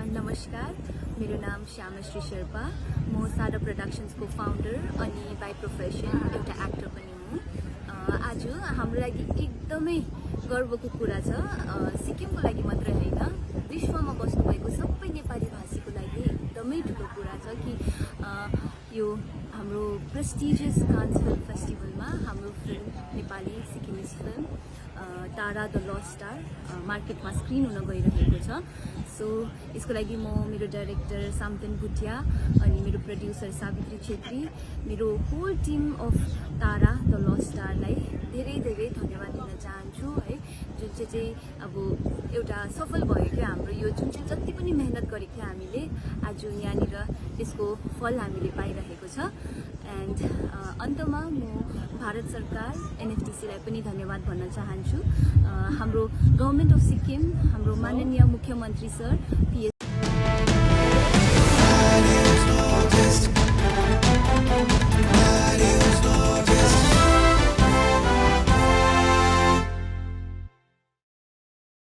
नमस्कार, मेरो नाम श्यामश्री शेर्पा। म सारा प्रोडक्शन्सको फाउन्डर अनि बाई प्रोफेसन एउटा एक्टर पनि हुँ। आज हाम्रो लागि एकदमै गर्वको कुरा छ। सिक्किमको लागि मात्रै होइन, विश्वमा बस्नुभएको सबै नेपाली भाषीको लागि एकदमै ठुलो कुरा छ कि यो हाम्रो प्रेस्टिजियस कान्स फिल्म फेस्टिभलमा हाम्रो film Nepali Sikkimese film Tara the lost star मार्केटमा स्क्रिन हुन गइरहेको छ। सो यसको लागि म मेरो डाइरेक्टर साम्तन भुटिया अनि मेरो प्रड्युसर सावित्री छेत्री, मेरो whole team of Tara the last स्टारलाई धेरै धेरै धन्यवाद दिन चाहन्छु है, जुन चाहिँ अब एउटा सफल भयो क्या हाम्रो यो जुन चाहिँ जति पनि मेहनत गरेको थियो हामीले, आज यहाँनिर त्यसको फल हामीले पाइरहेको छ। एन्ड अन्तमा म भारत सरकार एनएफटिसीलाई पनि धन्यवाद भन्न चाहन्छु। हाम्रो गभर्मेन्ट अफ सिक्किम, हाम्रो माननीय मुख्यमन्त्री सर पी